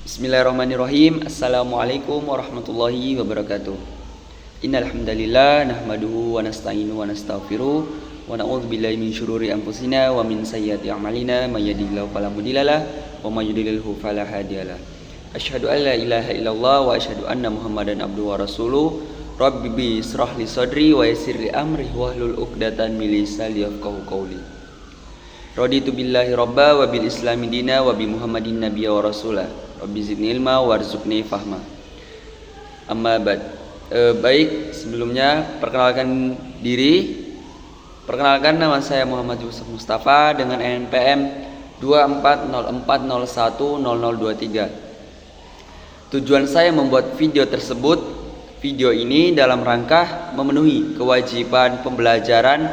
Bismillahirrahmanirrahim. Assalamualaikum warahmatullahi wabarakatuh. Innal hamdalillah nahmaduhu wa nasta'inuhu wa nastaghfiruh wa na'udzu billahi min syururi anfusina wa min sayyiati a'malina may yahdihillahu fala mudhillalah wa may yudlilhu fala hadiyalah. Asyhadu an la ilaha illallah wa asyhadu anna Muhammadan abduhu wa rasuluh. Rabbi israh li sadri wa yassir li amri wahlul 'uqdatam min lisani yafqahu qawli. Raditu billahi robba wa bil islami dina wa bi Muhammadin nabiyya wa rasulah. Rabbi zidni ilma warzuqni fahma. Amma ba'd. Baik, sebelumnya perkenalkan diri. Perkenalkan, nama saya Muhammad Yusuf Mustafa dengan NPM 2404010023. Tujuan saya membuat video tersebut, video ini dalam rangka memenuhi kewajiban pembelajaran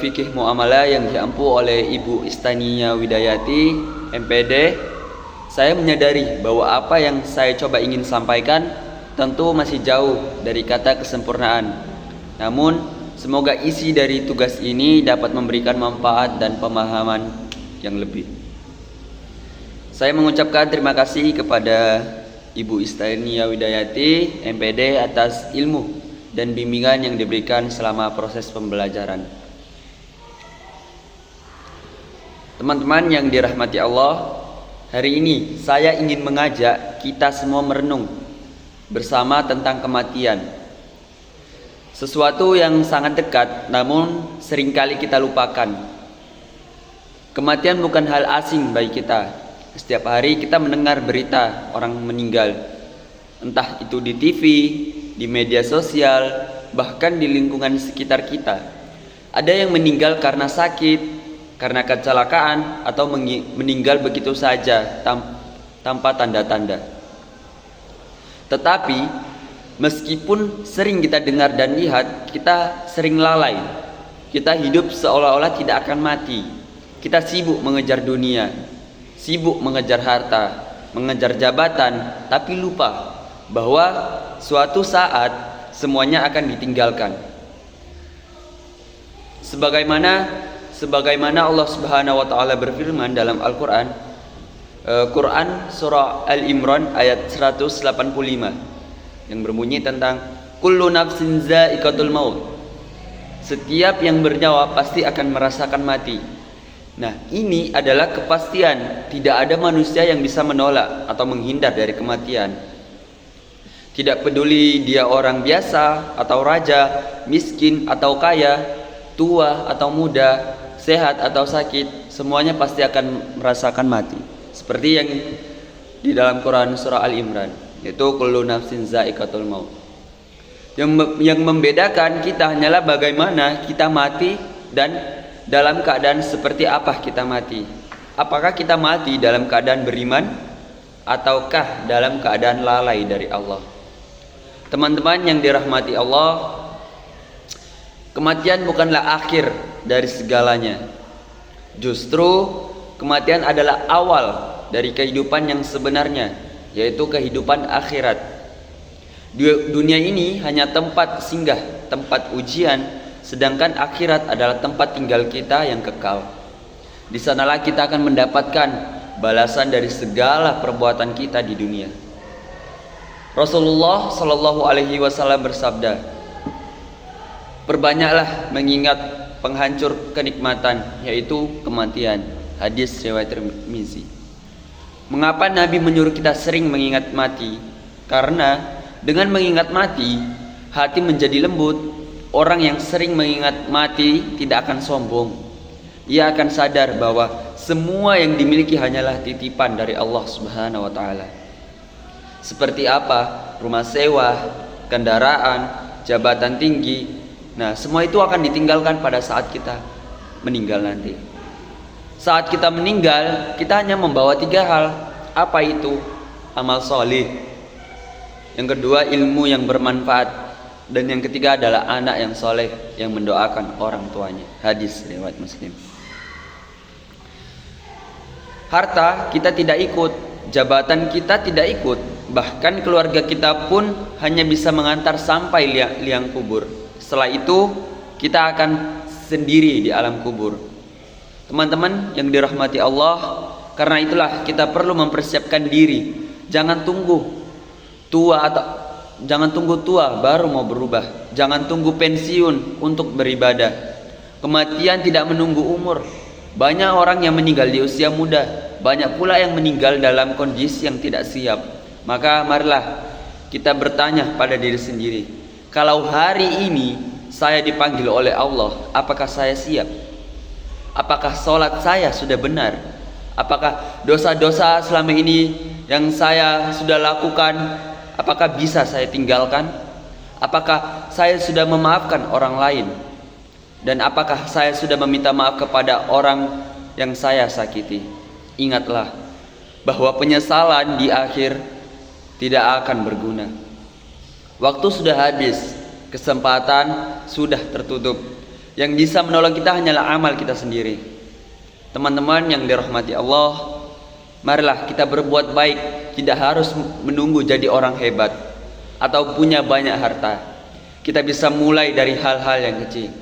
fikih muamalah yang diampu oleh Ibu Istaniyah Widayati MPD. Saya menyadari bahwa apa yang saya coba ingin sampaikan tentu masih jauh dari kata kesempurnaan. Namun, semoga isi dari tugas ini dapat memberikan manfaat dan pemahaman yang lebih. Saya mengucapkan terima kasih kepada Ibu Istaniyah Widayati MPD atas ilmu dan bimbingan yang diberikan selama proses pembelajaran. Teman-teman yang dirahmati Allah, hari ini saya ingin mengajak kita semua merenung bersama tentang kematian. Sesuatu yang sangat dekat namun seringkali kita lupakan. Kematian bukan hal asing bagi kita. Setiap hari kita mendengar berita orang meninggal, entah itu di TV, di media sosial, bahkan di lingkungan sekitar kita. Ada yang meninggal karena sakit, karena kecelakaan, atau meninggal begitu saja tanpa tanda-tanda. Tetapi meskipun sering kita dengar dan lihat, kita sering lalai. Kita hidup seolah-olah tidak akan mati. Kita sibuk mengejar dunia, sibuk mengejar harta, mengejar jabatan, tapi lupa bahwa suatu saat semuanya akan ditinggalkan. Sebagaimana Allah Subhanahu wa taala berfirman dalam Al-Qur'an, Quran surah Al-Imran ayat 185 yang berbunyi tentang kullu nafsin za'iqatul maut. Setiap yang bernyawa pasti akan merasakan mati. Nah, ini adalah kepastian, tidak ada manusia yang bisa menolak atau menghindar dari kematian. Tidak peduli dia orang biasa atau raja, miskin atau kaya, tua atau muda, sehat atau sakit, semuanya pasti akan merasakan mati. Seperti yang di dalam Quran surah Al-Imran, yaitu kullu nafsin za'iqatul maut. Yang membedakan kita hanyalah bagaimana kita mati dan dalam keadaan seperti apa kita mati. Apakah kita mati dalam keadaan beriman ataukah dalam keadaan lalai dari Allah? Teman-teman yang dirahmati Allah, kematian bukanlah akhir dari segalanya. Justru kematian adalah awal dari kehidupan yang sebenarnya, yaitu kehidupan akhirat. Dunia ini hanya tempat singgah, tempat ujian, sedangkan akhirat adalah tempat tinggal kita yang kekal. Di sanalah kita akan mendapatkan balasan dari segala perbuatan kita di dunia. Rasulullah Shallallahu Alaihi Wasallam bersabda, perbanyaklah mengingat penghancur kenikmatan, yaitu kematian. Hadis riwayat Tirmizi. Mengapa Nabi menyuruh kita sering mengingat mati? Karena dengan mengingat mati, hati menjadi lembut. Orang yang sering mengingat mati tidak akan sombong. Ia akan sadar bahwa semua yang dimiliki hanyalah titipan dari Allah Subhanahu wa taala. Seperti apa? Rumah sewa, kendaraan, jabatan tinggi. Nah, semua itu akan ditinggalkan pada saat kita meninggal nanti. Saat kita meninggal, kita hanya membawa 3 hal. Apa itu? Amal soleh. Yang kedua, ilmu yang bermanfaat. Dan yang ketiga adalah anak yang soleh yang mendoakan orang tuanya. Hadis riwayat Muslim. Harta kita tidak ikut, jabatan kita tidak ikut, bahkan keluarga kita pun hanya bisa mengantar sampai liang kubur. Setelah itu kita akan sendiri di alam kubur. Teman-teman yang dirahmati Allah, Karena itulah kita perlu mempersiapkan diri. Jangan tunggu tua baru mau berubah. Jangan tunggu pensiun untuk beribadah. Kematian tidak menunggu umur. Banyak orang yang meninggal di usia muda, banyak pula yang meninggal dalam kondisi yang tidak siap. Maka marilah kita bertanya pada diri sendiri, kalau hari ini saya dipanggil oleh Allah, apakah saya siap? Apakah sholat saya sudah benar? Apakah dosa-dosa selama ini yang saya sudah lakukan, apakah bisa saya tinggalkan? Apakah saya sudah memaafkan orang lain? Dan apakah saya sudah meminta maaf kepada orang yang saya sakiti? Ingatlah bahwa penyesalan di akhir tidak akan berguna. Waktu sudah habis, kesempatan sudah tertutup. Yang bisa menolong kita hanyalah amal kita sendiri. Teman-teman yang dirahmati Allah, marilah kita berbuat baik. Tidak harus menunggu jadi orang hebat atau punya banyak harta. Kita bisa mulai dari hal-hal yang kecil.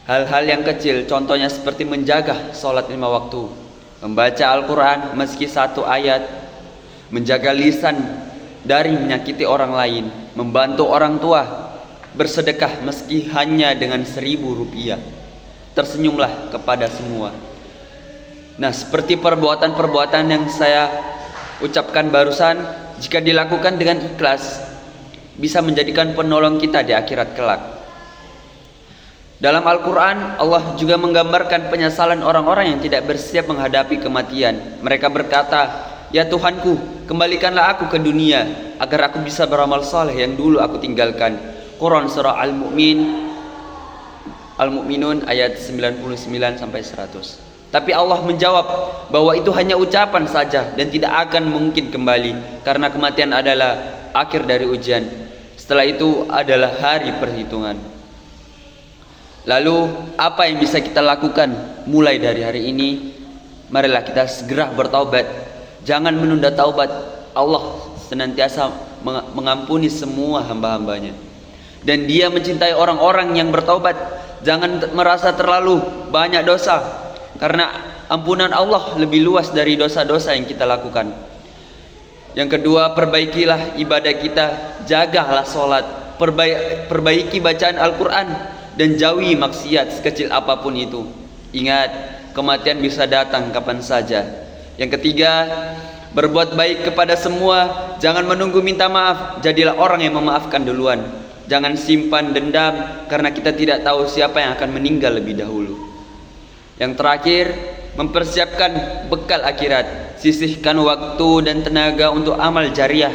Hal-hal yang kecil contohnya seperti menjaga sholat 5 waktu, membaca Al-Quran meski 1 ayat, menjaga lisan dari menyakiti orang lain, membantu orang tua, bersedekah meski hanya dengan 1.000 rupiah. Tersenyumlah kepada semua. Nah, seperti perbuatan-perbuatan yang saya ucapkan barusan, jika dilakukan dengan ikhlas, bisa menjadikan penolong kita di akhirat kelak. Dalam Al-Quran, Allah juga menggambarkan penyesalan orang-orang yang tidak bersiap menghadapi kematian. Mereka berkata, "Ya Tuhanku, kembalikanlah aku ke dunia agar aku bisa beramal saleh yang dulu aku tinggalkan." Quran surah Al-Mu'minun ayat 99 sampai 100. Tapi Allah menjawab bahwa itu hanya ucapan saja dan tidak akan mungkin kembali, karena kematian adalah akhir dari ujian. Setelah itu adalah hari perhitungan. Lalu apa yang bisa kita lakukan mulai dari hari ini? Marilah kita segera bertaubat. Jangan menunda taubat. Allah senantiasa mengampuni semua hamba-hambanya, dan Dia mencintai orang-orang yang bertaubat. Jangan merasa terlalu banyak dosa, karena ampunan Allah lebih luas dari dosa-dosa yang kita lakukan. Yang kedua, perbaikilah ibadah kita. Jagalah sholat, perbaiki bacaan Al-Quran, dan jauhi maksiat sekecil apapun itu. Ingat, kematian bisa datang kapan saja. Yang ketiga, berbuat baik kepada semua. Jangan menunggu minta maaf. Jadilah orang yang memaafkan duluan. Jangan simpan dendam, karena kita tidak tahu siapa yang akan meninggal lebih dahulu. Yang terakhir, mempersiapkan bekal akhirat. Sisihkan waktu dan tenaga untuk amal jariah.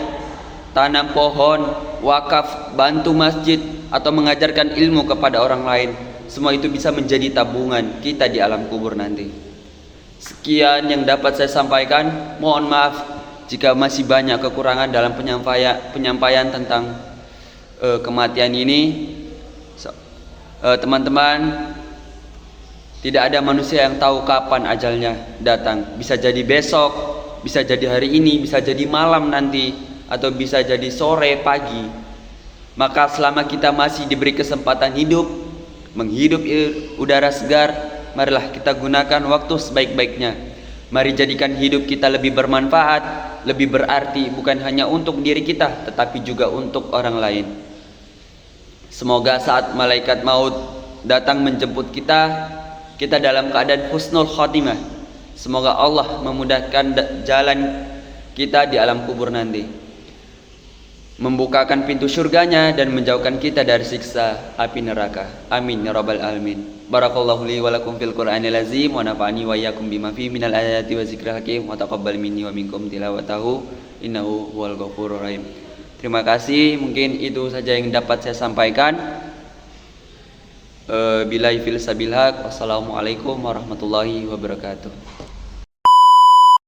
Tanam pohon, wakaf, bantu masjid, atau mengajarkan ilmu kepada orang lain. Semua itu bisa menjadi tabungan kita di alam kubur nanti. Sekian yang dapat saya sampaikan. Mohon maaf jika masih banyak kekurangan dalam penyampaian tentang kematian ini. Teman-teman, tidak ada manusia yang tahu kapan ajalnya datang. Bisa jadi besok, bisa jadi hari ini, bisa jadi malam nanti, atau bisa jadi sore, pagi. Maka selama kita masih diberi kesempatan hidup, menghirup udara segar, marilah kita gunakan waktu sebaik-baiknya. Mari jadikan hidup kita lebih bermanfaat, lebih berarti, bukan hanya untuk diri kita, tetapi juga untuk orang lain. Semoga saat malaikat maut datang menjemput kita dalam keadaan husnul khotimah. Semoga Allah memudahkan jalan kita di alam kubur nanti, membukakan pintu surganya dan menjauhkan kita dari siksa api neraka. Amin ya rabbal alamin. Barakallahu li wa lakum fil Qur'anil azim wa nafa'ani wa iyyakum bima fihi minal ayati wa zikril hakim wa taqabbal minni wa minkum tilawatahu innahu huwal ghafurur rahim. Terima kasih, mungkin itu saja yang dapat saya sampaikan. Billahi fil sabil haq. Wassalamualaikum warahmatullahi wabarakatuh.